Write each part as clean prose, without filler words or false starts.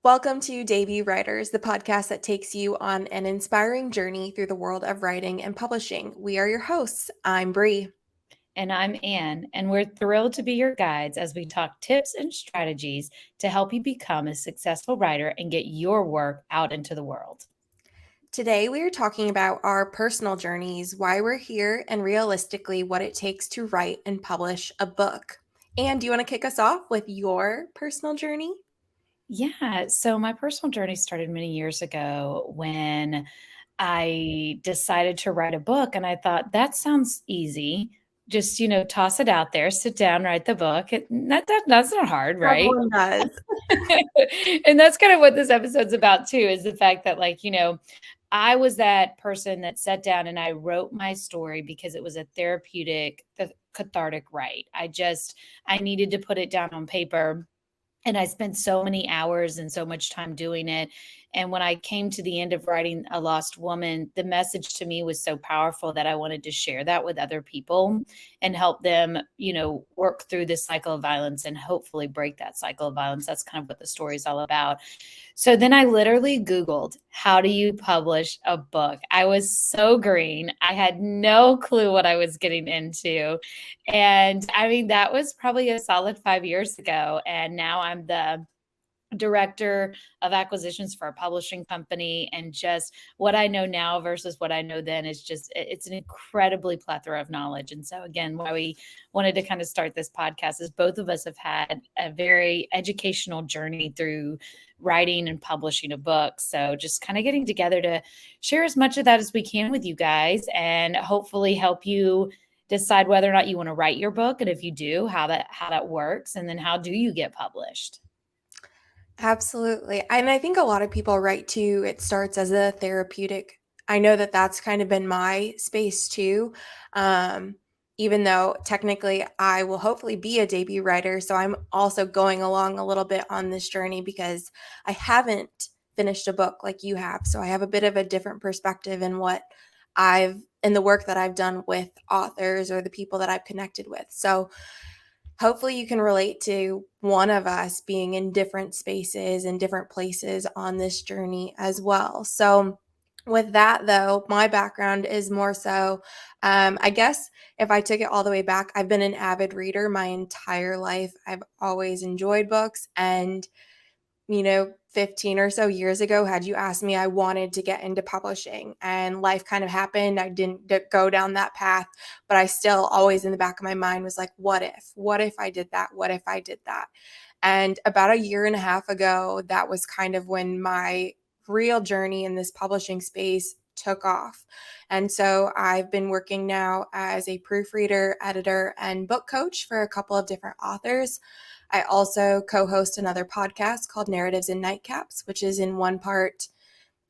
Welcome to Debut Writers, the podcast that takes you on an inspiring journey through the world of writing and publishing. We are your hosts. I'm Bree. And I'm Anne, and we're thrilled to be your guides as we talk tips and strategies to help you become a successful writer and get your work out into the world. Today, we are talking about our personal journeys, why we're here, and realistically, what it takes to write and publish a book. Anne, do you want to kick us off with your personal journey? Yeah, so my personal journey started many years ago when I decided to write a book, and I thought that sounds easy. Just, toss it out there, sit down, write the book. That's not hard, right? Everyone does. And that's kind of what this episode's about too, is the fact that I was that person that sat down and I wrote my story because it was a therapeutic, cathartic write. I needed to put it down on paper. And I spent so many hours and so much time doing it. And when I came to the end of writing A Lost Woman, the message to me was so powerful that I wanted to share that with other people and help them, work through this cycle of violence and hopefully break that cycle of violence. That's kind of what the story is all about. So then I literally Googled, how do you publish a book? I was so green. I had no clue what I was getting into. And I mean, that was probably a solid 5 years ago. And now I'm the director of acquisitions for a publishing company, and just what I know now versus what I know then is it's an incredibly plethora of knowledge. And so again, why we wanted to kind of start this podcast is both of us have had a very educational journey through writing and publishing a book. So just kind of getting together to share as much of that as we can with you guys and hopefully help you decide whether or not you want to write your book, and if you do, how that works, and then how do you get published. Absolutely. And I think a lot of people write too, it starts as a therapeutic. I know that that's kind of been my space too. Um, Even though technically I will hopefully be a debut writer. So I'm also going along a little bit on this journey because I haven't finished a book like you have. So I have a bit of a different perspective in in the work that I've done with authors or the people that I've connected with. So hopefully you can relate to one of us being in different spaces and different places on this journey as well. So with that though, my background is more so, I guess if I took it all the way back, I've been an avid reader my entire life. I've always enjoyed books, and 15 or so years ago, had you asked me, I wanted to get into publishing, and life kind of happened. I didn't go down that path, but I still always in the back of my mind was like, what if? What if I did that? What if I did that? And about a year and a half ago, that was kind of when my real journey in this publishing space took off. And so I've been working now as a proofreader, editor, and book coach for a couple of different authors. I also co-host another podcast called Narratives and Nightcaps, which is in one part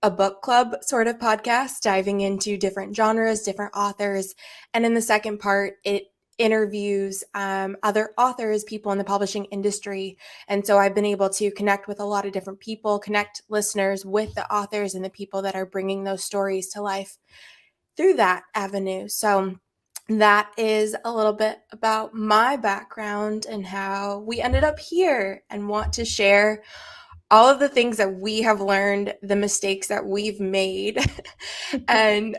a book club sort of podcast, diving into different genres, different authors. And in the second part, it interviews other authors, people in the publishing industry. And so I've been able to connect with a lot of different people, connect listeners with the authors and the people that are bringing those stories to life through that avenue. So that is a little bit about my background and how we ended up here, and want to share all of the things that we have learned, the mistakes that we've made, and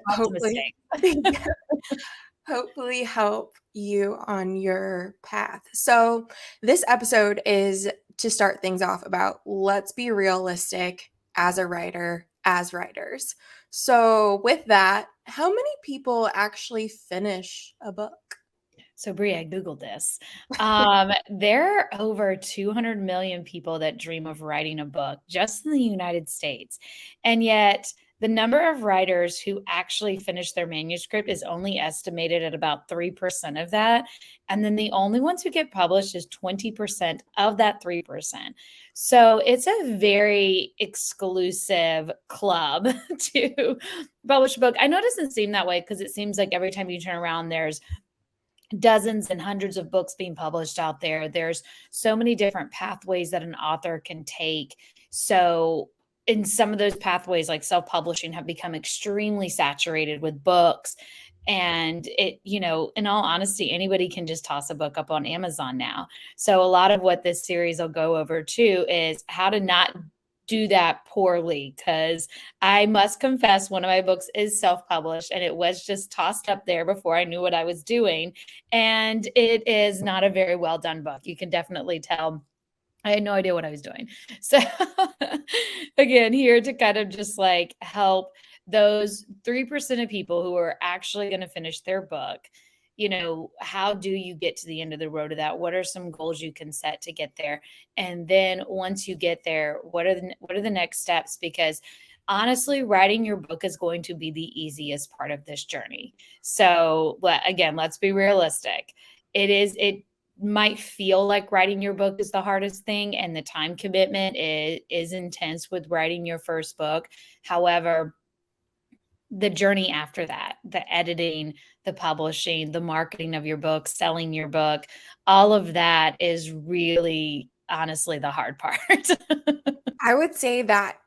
hopefully help you on your path. So this episode is to start things off about, let's be realistic as a writer, as writers. So with that, how many people actually finish a book? So, Brie, I Googled this. There are over 200 million people that dream of writing a book just in the United States. And yet, the number of writers who actually finish their manuscript is only estimated at about 3% of that. And then the only ones who get published is 20% of that 3%. So it's a very exclusive club to publish a book. I know it doesn't seem that way because it seems like every time you turn around, there's dozens and hundreds of books being published out there. There's so many different pathways that an author can take. So in some of those pathways, like self-publishing, have become extremely saturated with books. And in all honesty, anybody can just toss a book up on Amazon now. So a lot of what this series will go over too is how to not do that poorly, because I must confess one of my books is self-published and it was just tossed up there before I knew what I was doing. And it is not a very well done book. You can definitely tell I had no idea what I was doing. So again, here to kind of just like help those 3% of people who are actually going to finish their book. How do you get to the end of the road of that? What are some goals you can set to get there? And then once you get there, what are the next steps? Because honestly, writing your book is going to be the easiest part of this journey. So again, let's be realistic. It might feel like writing your book is the hardest thing, and the time commitment is intense with writing your first book. However, the journey after that, the editing, the publishing, the marketing of your book, selling your book, all of that is really honestly the hard part. I would say that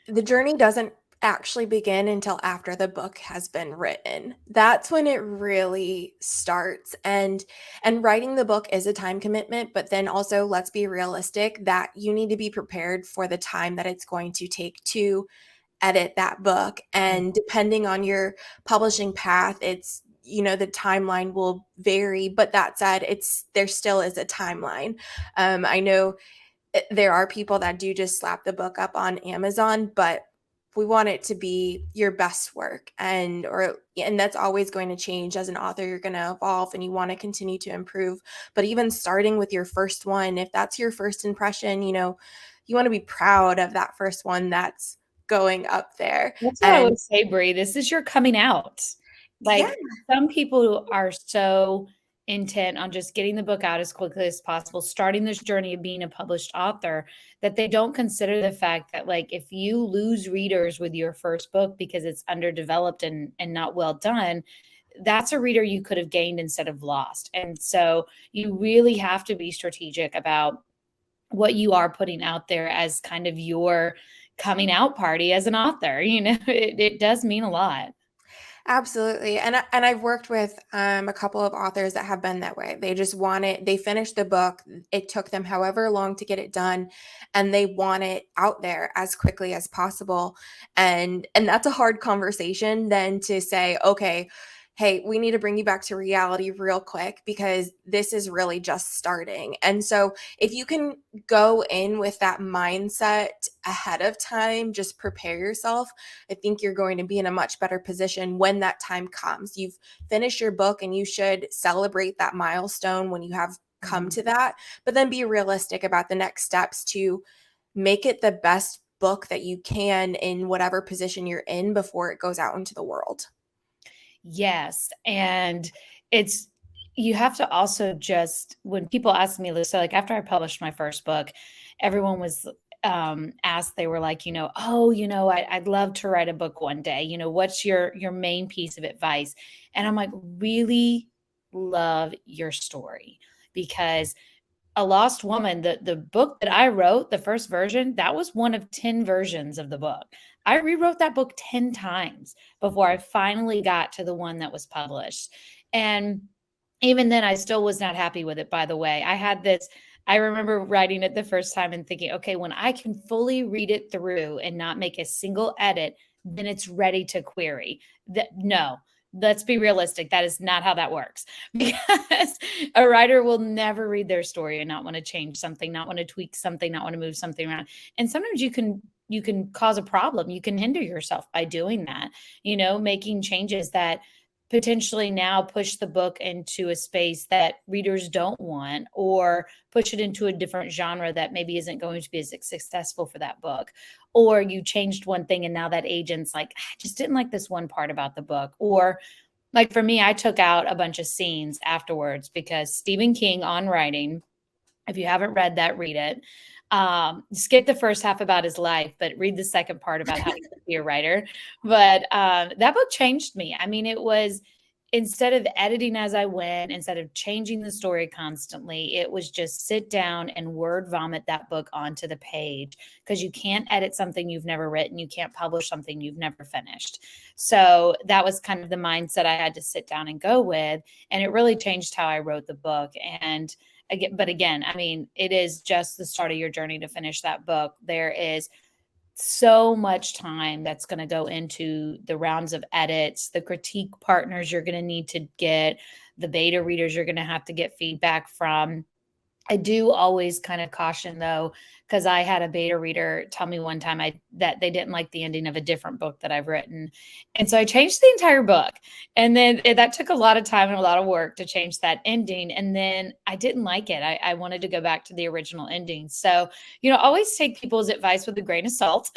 the journey doesn't actually begin until after the book has been written. That's when it really starts. And writing the book is a time commitment, but then also let's be realistic that you need to be prepared for the time that it's going to take to edit that book. And depending on your publishing path, the timeline will vary, but that said, there still is a timeline. I know there are people that do just slap the book up on Amazon, but we want it to be your best work, and that's always going to change. As an author, you're going to evolve and you want to continue to improve. But even starting with your first one, if that's your first impression, you want to be proud of that first one that's going up there. That's what I And would say, Brie. This is your coming out. yeah, Like, some people are so intent on just getting the book out as quickly as possible, starting this journey of being a published author, that they don't consider the fact that, like, if you lose readers with your first book because it's underdeveloped and not well done, that's a reader you could have gained instead of lost. And so you really have to be strategic about what you are putting out there as kind of your coming out party as an author. It does mean a lot. absolutely. And I've worked with a couple of authors that have been that way. They just want it, they finished the book. It took them however long to get it done, and they want it out there as quickly as possible. And that's a hard conversation then to say, okay, hey, we need to bring you back to reality real quick because this is really just starting. And so if you can go in with that mindset ahead of time, just prepare yourself, I think you're going to be in a much better position when that time comes. You've finished your book and you should celebrate that milestone when you have come to that, but then be realistic about the next steps to make it the best book that you can in whatever position you're in before it goes out into the world. Yes. And you have to also just, when people ask me this, so like after I published my first book, everyone was asked, they were like, oh, I'd love to write a book one day. What's your main piece of advice? And I'm like, really love your story, because A Lost Woman, the book that I wrote, the first version, that was one of 10 versions of the book. I rewrote that book 10 times before I finally got to the one that was published. And even then, I still was not happy with it, by the way. I remember writing it the first time and thinking, okay, when I can fully read it through and not make a single edit, then it's ready to query. No, let's be realistic. That is not how that works, because a writer will never read their story and not want to change something, not want to tweak something, not want to move something around. And sometimes you can cause a problem. You can hinder yourself by doing that, making changes that potentially now push the book into a space that readers don't want, or push it into a different genre that maybe isn't going to be as successful for that book. Or you changed one thing and now that agent's like, I just didn't like this one part about the book. Or like for me, I took out a bunch of scenes afterwards because Stephen King on Writing, if you haven't read that, read it. Skip the first half about his life, but read the second part about how to be a writer. But that book changed me. I mean, it was, instead of editing as I went, instead of changing the story constantly, it was just sit down and word vomit that book onto the page, because you can't edit something you've never written. You can't publish something you've never finished. So that was kind of the mindset I had to sit down and go with. And it really changed how I wrote the book. And again, I mean, it is just the start of your journey to finish that book. There is so much time that's going to go into the rounds of edits, the critique partners you're going to need to get, the beta readers you're going to have to get feedback from. I do always kind of caution though, because I had a beta reader tell me one time that they didn't like the ending of a different book that I've written. And so I changed the entire book. And then that took a lot of time and a lot of work to change that ending. And then I didn't like it. I wanted to go back to the original ending. So, always take people's advice with a grain of salt.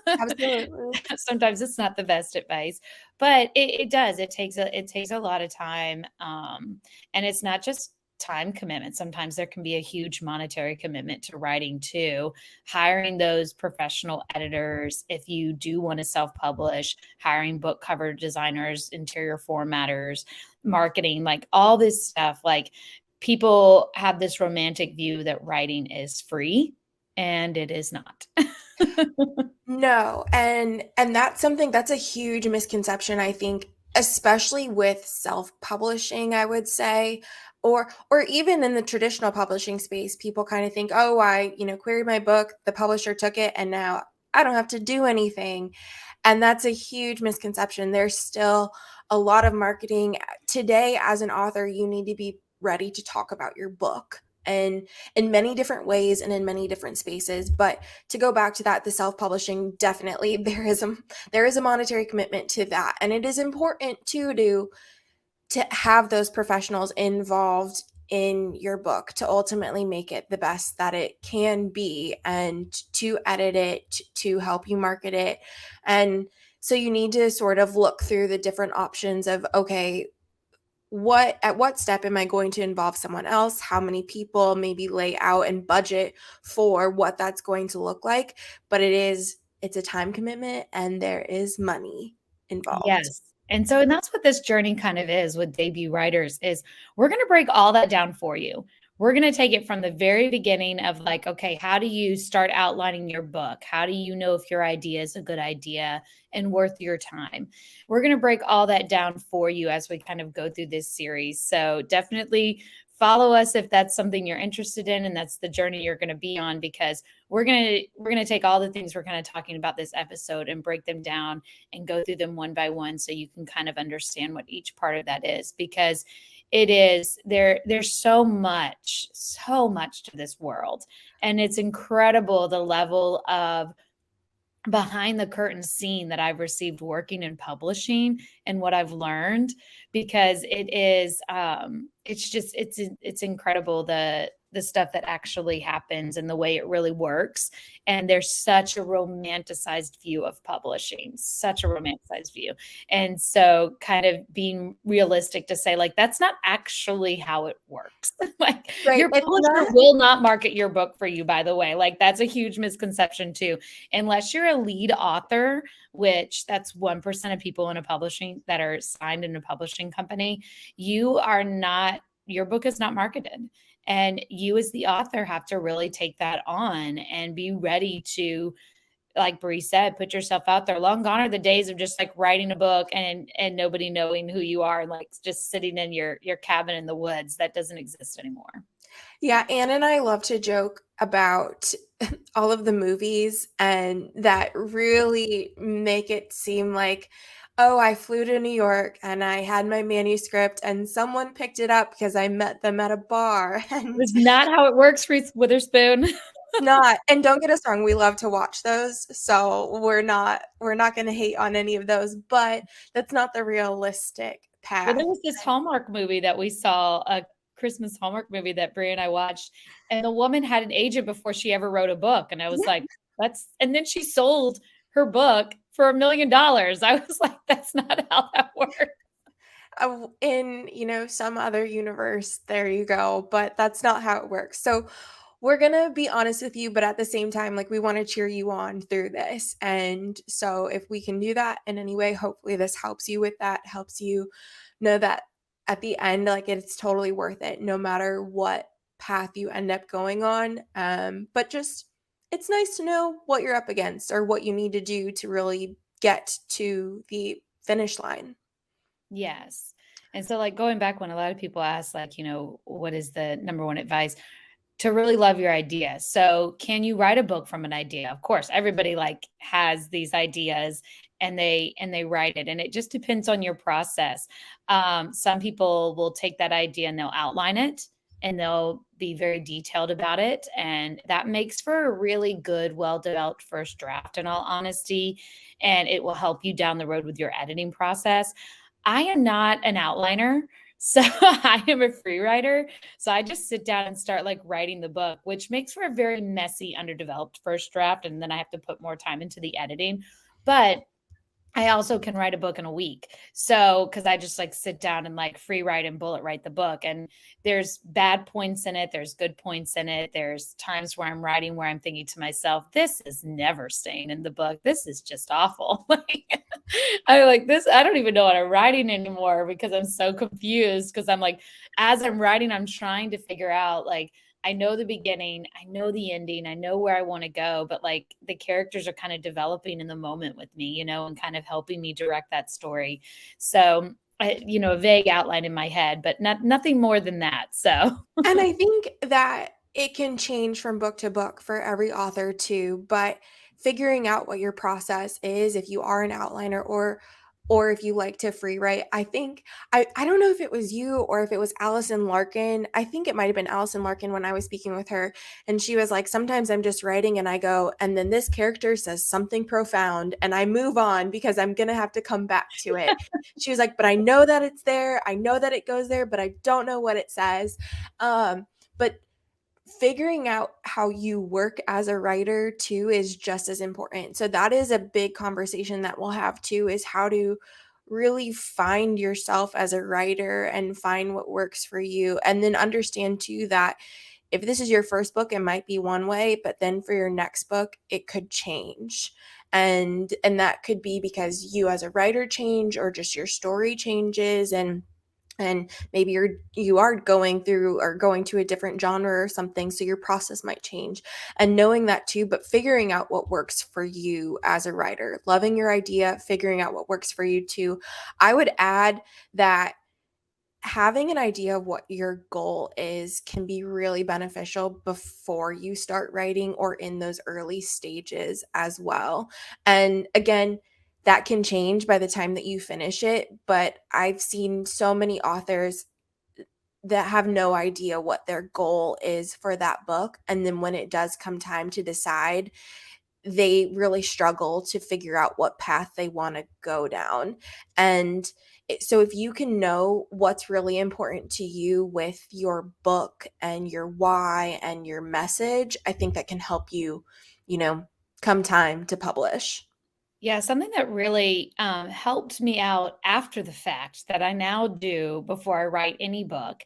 Absolutely. Sometimes it's not the best advice, but it does. It takes a lot of time. And it's not just time commitment. Sometimes there can be a huge monetary commitment to writing too. Hiring those professional editors, if you do want to self-publish, hiring book cover designers, interior formatters, marketing, like all this stuff. Like, people have this romantic view that writing is free, and it is not. No, and that's a huge misconception, I think, especially with self-publishing, I would say, or even in the traditional publishing space, people kind of think, "Oh, queried my book, the publisher took it, and now I don't have to do anything." And that's a huge misconception. There's still a lot of marketing. Today, as an author, you need to be ready to talk about your book and in many different ways and in many different spaces. But to go back to that, the self-publishing, definitely there is a monetary commitment to that. And it is important too to have those professionals involved in your book to ultimately make it the best that it can be and to edit it, to help you market it. And so you need to sort of look through the different options of, okay, at what step am I going to involve someone else? How many people? Maybe lay out and budget for what that's going to look like. But it's a time commitment and there is money involved. Yes. And that's what this journey kind of is with debut writers is we're going to break all that down for you. We're going to take it from the very beginning of like, okay, how do you start outlining your book? How do you know if your idea is a good idea and worth your time? We're going to break all that down for you as we kind of go through this series. So definitely follow us if that's something you're interested in and that's the journey you're going to be on, because we're going to take all the things we're kind of talking about this episode and break them down and go through them one by one so you can kind of understand what each part of that is, because there's so much to this world, and it's incredible the level of behind the curtain scene that I've received working in publishing and what I've learned, because it's incredible the stuff that actually happens and the way it really works. And there's such a romanticized view of publishing, such a romanticized view. And so kind of being realistic to say, like, that's not actually how it works. Like, Right. your publisher will not market your book for you, by the way. Like, that's a huge misconception too. Unless you're a lead author, which that's 1% of people in a publishing that are signed in a publishing company, your book is not marketed. And you as the author have to really take that on and be ready to, like Bree said, put yourself out there. Long gone are the days of just like writing a book and nobody knowing who you are and like just sitting in your cabin in the woods. That doesn't exist anymore. Yeah, Anne and I love to joke about all of the movies and that really make it seem like, oh, I flew to New York and I had my manuscript and someone picked it up because I met them at a bar. And It's not how it works, Reese Witherspoon. not. And don't get us wrong, we love to watch those. So we're not going to hate on any of those, but that's not the realistic Well, path. there was this Hallmark movie that we saw, a Christmas Hallmark movie that Brie and I watched, and the woman had an agent before she ever wrote a book. And I was like, and then she sold her book for $1 million. I was like, that's not how that works. In some other universe, there you go, but that's not how it works. So we're gonna be honest with you, but at the same time, like, we want to cheer you on through this. And so if we can do that in any way, hopefully this helps you with that, helps you know that at the end, like, it's totally worth it no matter what path you end up going on. But just it's nice to know what you're up against or what you need to do to really get to the finish line. Yes. And so, like, going back when a lot of people ask, like, what is the number one advice? to really love your idea. So, can you write a book from an idea? Of course, everybody like has these ideas and they write it, and it just depends on your process. Some people will take that idea and they'll outline it and they'll be very detailed about it, and that makes for a really good, well developed first draft, in all honesty, and it will help you down the road with your editing process. I am not an outliner. So I am a free writer. So I just sit down and start like writing the book, which makes for a very messy, underdeveloped first draft. And then I have to put more time into the editing. But I also can write a book in a week. So, because I just like sit down and like free write and bullet write the book. And there's bad points in it, there's good points in it. There's times where I'm writing where I'm thinking to myself, this is never staying in the book. This is just awful. Like, I like this. I don't even know what I'm writing anymore because I'm so confused. Because I'm like, as I'm writing, I'm trying to figure out like, I know the beginning, I know the ending, I know where I want to go, but like the characters are kind of developing in the moment with me, and kind of helping me direct that story. So, a vague outline in my head, but nothing more than that. So, And I think that it can change from book to book for every author too, but figuring out what your process is if you are an outliner or if you like to free write. I think I don't know if it was you or if it was Allison Larkin. I think it might have been Allison Larkin when I was speaking with her, and she was like, sometimes I'm just writing and I go, and then this character says something profound and I move on because I'm going to have to come back to it. She was like, but I know that it's there. I know that it goes there, but I don't know what it says. But figuring out how you work as a writer too is just as important. So that is a big conversation that we'll have too, is how to really find yourself as a writer and find what works for you. And then understand too that if this is your first book, it might be one way, but then for your next book, it could change. And that could be because you as a writer change or just your story changes, and maybe you are going through or going to a different genre or something, so your process might change. And knowing that too, but figuring out what works for you as a writer, loving your idea, figuring out what works for you too. I would add that having an idea of what your goal is can be really beneficial before you start writing or in those early stages as well. And again, that can change by the time that you finish it, but I've seen so many authors that have no idea what their goal is for that book, and then when it does come time to decide, they really struggle to figure out what path they want to go down. And so if you can know what's really important to you with your book and your why and your message, I think that can help you, come time to publish. yeah, something that really helped me out after the fact that I now do before I write any book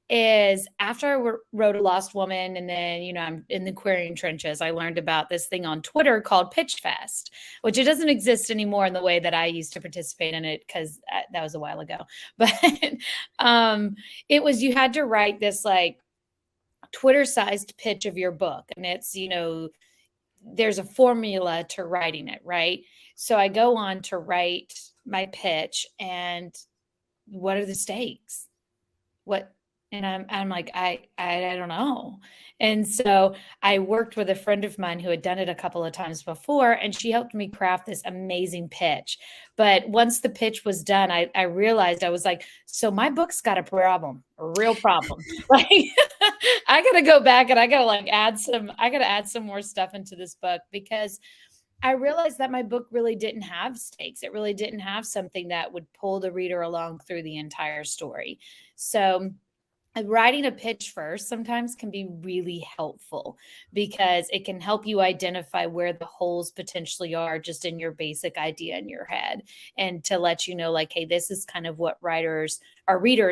is after I wrote A Lost Woman, and then, I'm in the querying trenches, I learned about this thing on Twitter called Pitch Fest, which it doesn't exist anymore in the way that I used to participate in it because that was a while ago. But it was, you had to write this like Twitter sized pitch of your book. And it's, there's a formula to writing it, right? So I go on to write my pitch, and what are the stakes? What? And I'm like, I don't know. And so I worked with a friend of mine who had done it a couple of times before, and she helped me craft this amazing pitch. But once the pitch was done, I realized, I was like, so my book's got a problem, a real problem. Like, I gotta go back and I gotta add some more stuff into this book, because I realized that my book really didn't have stakes. It really didn't have something that would pull the reader along through the entire story. So writing a pitch first sometimes can be really helpful, because it can help you identify where the holes potentially are just in your basic idea in your head, and to let you know, like, hey, this is kind of what readers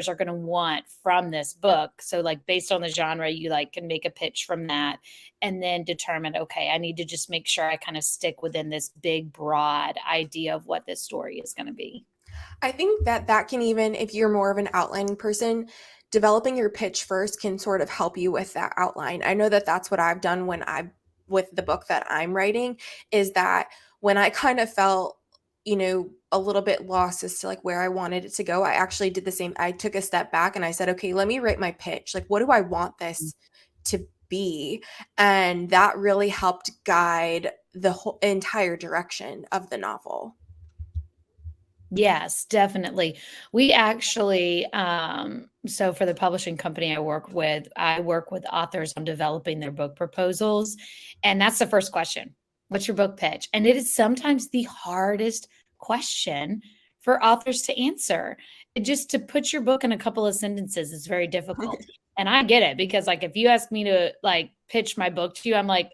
are going to want from this book. So like, based on the genre, you like can make a pitch from that, and then determine, okay, I need to just make sure I kind of stick within this big broad idea of what this story is going to be. I think that can, even if you're more of an outlining person, developing your pitch first can sort of help you with that outline. I know that that's what I've done with the book that I'm writing, is that when I kind of felt, a little bit lost as to like where I wanted it to go, I actually did the same. I took a step back and I said, okay, let me write my pitch. Like, what do I want this to be. And that really helped guide the whole entire direction of the novel. Yes, definitely. We actually, so for the publishing company I work with authors on developing their book proposals. And that's the first question. What's your book pitch? And it is sometimes the hardest question for authors to answer. Just to put your book in a couple of sentences is very difficult. And I get it because like if you ask me to like pitch my book to you, I'm like,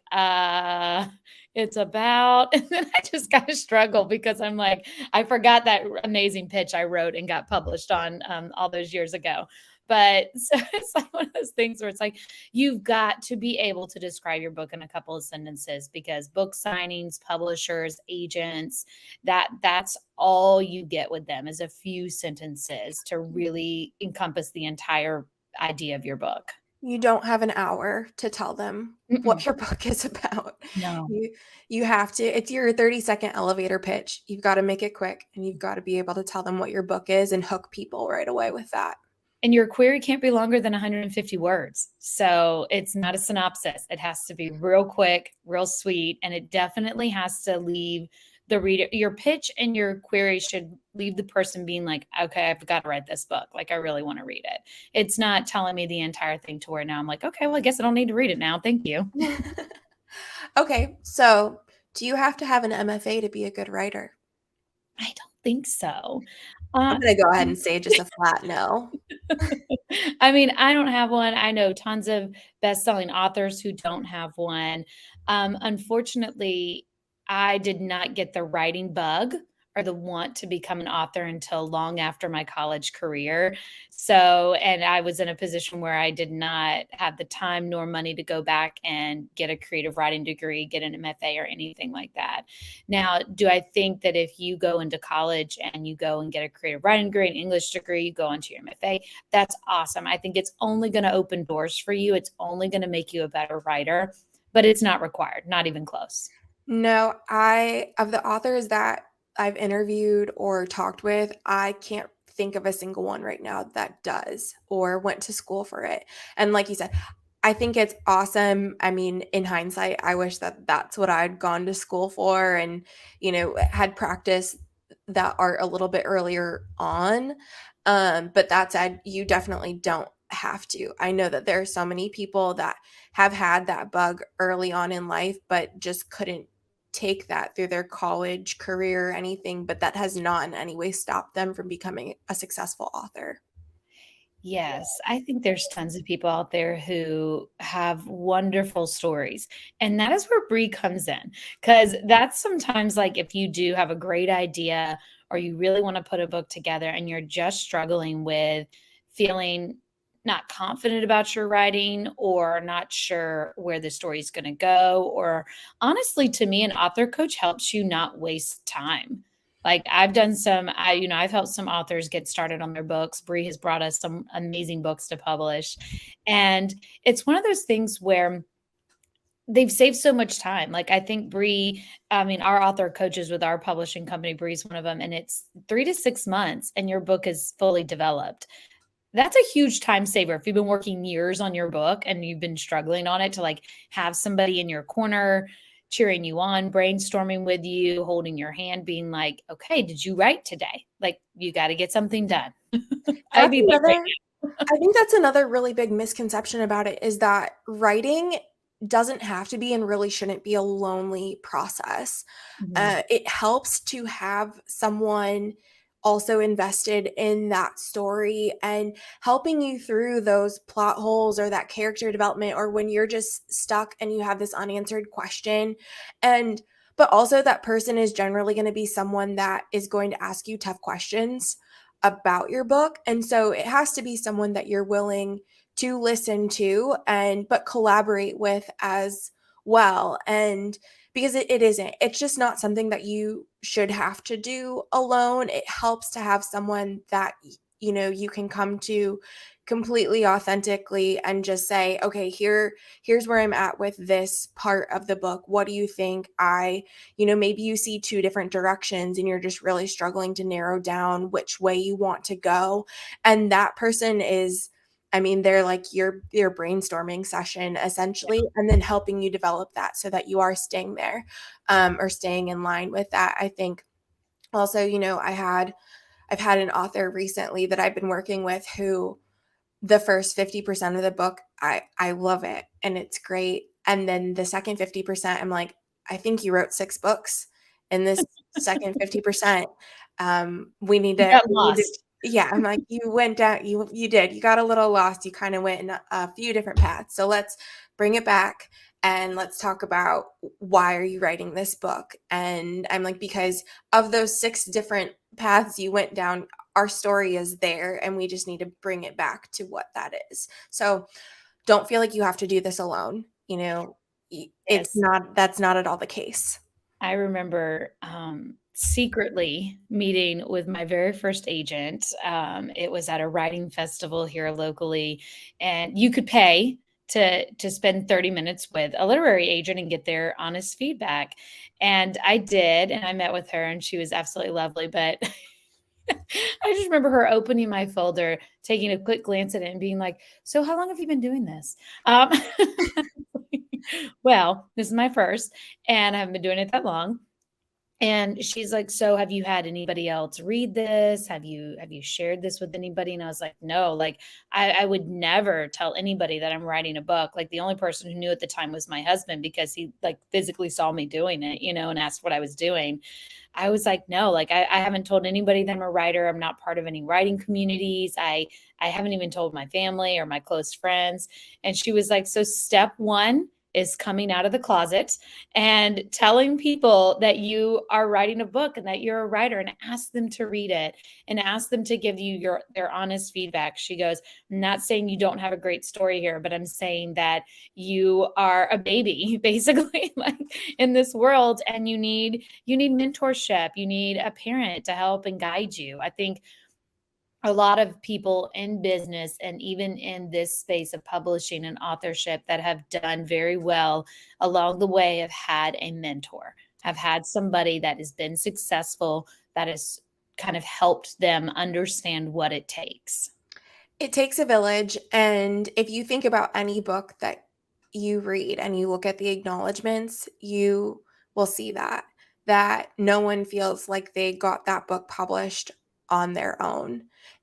it's about, and then I just kind of struggle because I'm like, I forgot that amazing pitch I wrote and got published on all those years ago. But so it's like one of those things where it's like you've got to be able to describe your book in a couple of sentences because book signings, publishers, agents, that's all you get with them is a few sentences to really encompass the entire idea of your book. You don't have an hour to tell them what Mm-mm. your book is about. No. You have to, it's your 30-second elevator pitch. You've got to make it quick and you've got to be able to tell them what your book is and hook people right away with that. And your query can't be longer than 150 words. So it's not a synopsis. It has to be real quick, real sweet, and it definitely has to leave the reader. Your pitch and your query should leave the person being like, okay, I've got to write this book. Like, I really want to read it. It's not telling me the entire thing to where now I'm like, okay, well, I guess I don't need to read it now. Thank you. Okay, so do you have to have an MFA to be a good writer? I don't think so. I'm going to go ahead and say just a flat no. I mean, I don't have one. I know tons of best-selling authors who don't have one. Unfortunately, I did not get the writing bug or the want to become an author until long after my college career. So, and I was in a position where I did not have the time nor money to go back and get a creative writing degree, get an MFA or anything like that. Now, do I think that if you go into college and you go and get a creative writing degree, an English degree, you go into your MFA, that's awesome. I think it's only going to open doors for you. It's only going to make you a better writer, but it's not required, not even close. No, of the authors that I've interviewed or talked with, I can't think of a single one right now that does or went to school for it. And like you said, I think it's awesome. I mean, in hindsight, I wish that that's what I'd gone to school for and, had practiced that art a little bit earlier on. But that said, you definitely don't have to. I know that there are so many people that have had that bug early on in life, but just couldn't take that through their college career or anything, but that has not in any way stopped them from becoming a successful author. Yes, I think there's tons of people out there who have wonderful stories. And that is where Bree comes in. Because that's sometimes like if you do have a great idea or you really want to put a book together and you're just struggling with feeling not confident about your writing or not sure where the story is going to go. Or honestly, to me, an author coach helps you not waste time. Like I've done I've helped some authors get started on their books. Bree has brought us some amazing books to publish. And it's one of those things where they've saved so much time. Like I think Bree, I mean, our author coaches with our publishing company, Bree's one of them, and it's 3 to 6 months and your book is fully developed. That's a huge time saver. If you've been working years on your book and you've been struggling on it to like have somebody in your corner cheering you on, brainstorming with you, holding your hand, being like, okay, did you write today? Like you got to get something done. I That's need that right I think that's another really big misconception about it is that writing doesn't have to be and really shouldn't be a lonely process. now. It helps to have someone also invested in that story and helping you through those plot holes or that character development or when you're just stuck and you have this unanswered question. But also that person is generally going to be someone that is going to ask you tough questions about your book. And so it has to be someone that you're willing to listen to and but collaborate with as well. And because it isn't, it's just not something that you should have to do alone. It helps to have someone that you can come to completely authentically and just say, okay, here's where I'm at with this part of the book. What do you think? Maybe you see two different directions and you're just really struggling to narrow down which way you want to go. And that person is I mean, they're like your brainstorming session essentially, and then helping you develop that so that you are staying there, or staying in line with that. I think also, I've had an author recently that I've been working with who the first 50% of the book, I love it and it's great. And then the second 50%, I'm like, I think you wrote 6 books in this second 50%. We need You to got lost. yeah, I'm like, you went down, you did. You got a little lost. You kind of went in a few different paths. So let's bring it back and let's talk about why are you writing this book? And I'm like, because of those 6 different paths you went down, our story is there and we just need to bring it back to what that is. So don't feel like you have to do this alone. It's Yes. not, that's not at all the case. I remember secretly meeting with my very first agent. It was at a writing festival here locally, and you could pay to spend 30 minutes with a literary agent and get their honest feedback. And I did, and I met with her, and she was absolutely lovely. But I just remember her opening my folder, taking a quick glance at it, and being like, "So, how long have you been doing this?" Well, this is my first, and I haven't been doing it that long. And she's like, "So have you had anybody else read this? Have you shared this with anybody?" And I was like, "No, like I would never tell anybody that I'm writing a book. Like the only person who knew at the time was my husband because he like physically saw me doing it, and asked what I was doing." I was like, "No, like I haven't told anybody that I'm a writer. I'm not part of any writing communities. I haven't even told my family or my close friends." And she was like, "So step one is coming out of the closet and telling people that you are writing a book and that you're a writer, and ask them to read it and ask them to give you their honest feedback." She goes, "I'm not saying you don't have a great story here, but I'm saying that you are a baby basically like in this world, and you need mentorship, you need a parent to help and guide you." I think a lot of people in business and even in this space of publishing and authorship that have done very well along the way have had a mentor, have had somebody that has been successful, that has kind of helped them understand what it takes. It takes a village. And if you think about any book that you read and you look at the acknowledgments, you will see that no one feels like they got that book published on their own.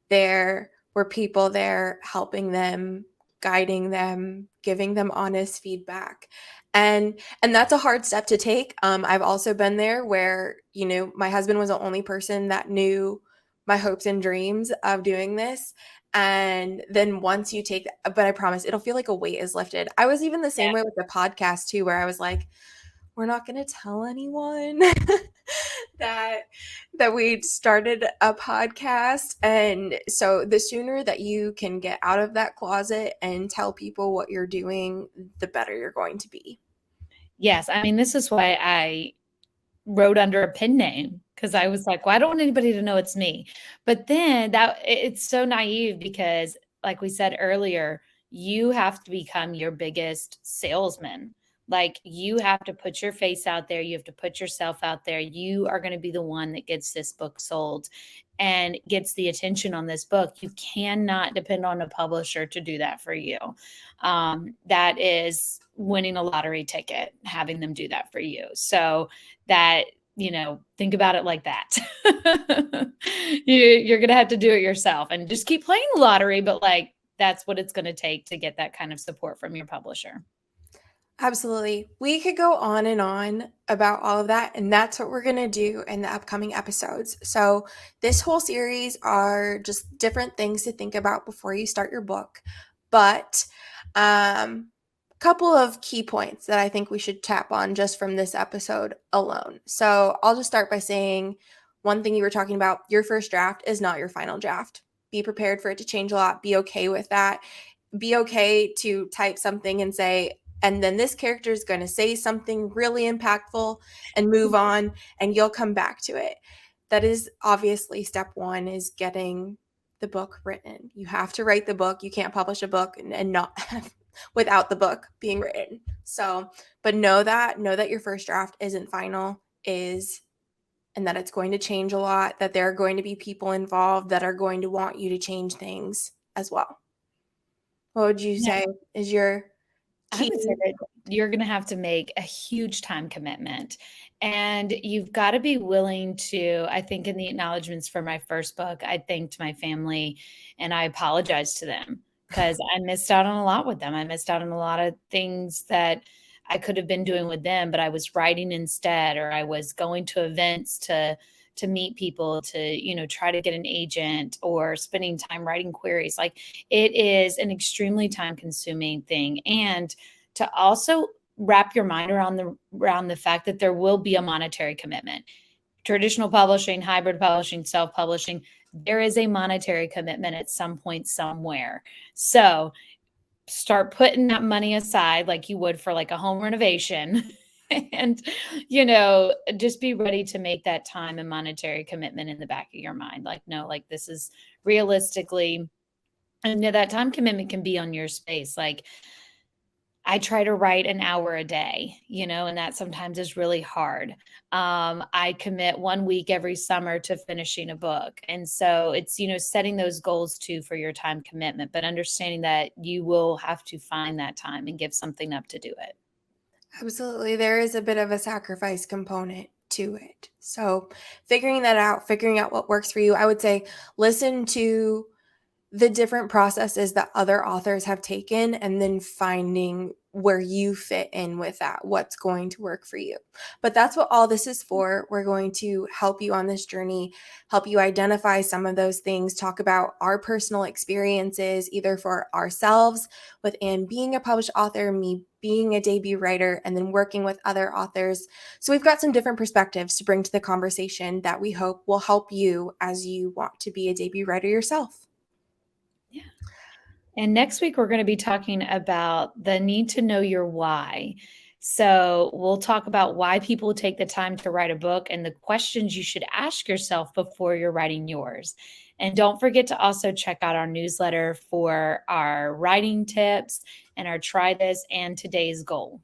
There were people there helping them, guiding them, giving them honest feedback. And that's a hard step to take. I've also been there where, my husband was the only person that knew my hopes and dreams of doing this. And then once you take that, but I promise it'll feel like a weight is lifted. I was even the same way with the podcast too, where I was like, we're not going to tell anyone that we started a podcast. And so the sooner that you can get out of that closet and tell people what you're doing, the better you're going to be. Yes, I mean, this is why I wrote under a pen name, because I was like, "Well, I don't want anybody to know it's me." But then it's so naive because, like we said earlier, you have to become your biggest salesman. Like you have to put your face out there, you have to put yourself out there. You are going to be the one that gets this book sold and gets the attention on this book. You cannot depend on a publisher to do that for you. That is winning a lottery ticket, having them do that for you. So that, think about it like that. You're going to have to do it yourself and just keep playing the lottery, but like that's what it's going to take to get that kind of support from your publisher. Absolutely. We could go on and on about all of that, and that's what we're going to do in the upcoming episodes. So, this whole series are just different things to think about before you start your book. But couple of key points that I think we should tap on just from this episode alone. So, I'll just start by saying one thing you were talking about, your first draft is not your final draft. Be prepared for it to change a lot. Be okay with that. Be okay to type something and say, and then this character is going to say something really impactful and move on, and you'll come back to it. That is obviously step one, is getting the book written. You have to write the book. You can't publish a book and not without the book being written. So, but know that your first draft isn't final, and that it's going to change a lot, that there are going to be people involved that are going to want you to change things as well. What would you Yeah. say is your I key? would say that you're going to have to make a huge time commitment. And you've got to be willing to, I think, in the acknowledgments for my first book, I thanked my family and I apologized to them because I missed out on a lot with them. I missed out on a lot of things that I could have been doing with them, but I was writing instead, or I was going to events to meet people, to try to get an agent, or spending time writing queries. Like, it is an extremely time consuming thing. And to also wrap your mind around the fact that there will be a monetary commitment. Traditional publishing, hybrid publishing, self-publishing, there is a monetary commitment at some point somewhere. So start putting that money aside like you would for like a home renovation. And just be ready to make that time and monetary commitment in the back of your mind. Like, no, like, this is realistically, and that time commitment can be on your space. Like, I try to write an hour a day, and that sometimes is really hard. I commit 1 week every summer to finishing a book. And so it's, setting those goals too for your time commitment, but understanding that you will have to find that time and give something up to do it. Absolutely. There is a bit of a sacrifice component to it. So, figuring that out, figuring out what works for you, I would say listen to the different processes that other authors have taken and then finding where you fit in with that, what's going to work for you. But that's what all this is for. We're going to help you on this journey, help you identify some of those things, talk about our personal experiences, either for ourselves with Anne being a published author, me being a debut writer, and then working with other authors. So we've got some different perspectives to bring to the conversation that we hope will help you as you want to be a debut writer yourself. Yeah. And next week, we're going to be talking about the need to know your why. So we'll talk about why people take the time to write a book and the questions you should ask yourself before you're writing yours. And don't forget to also check out our newsletter for our writing tips and our try this and today's goal.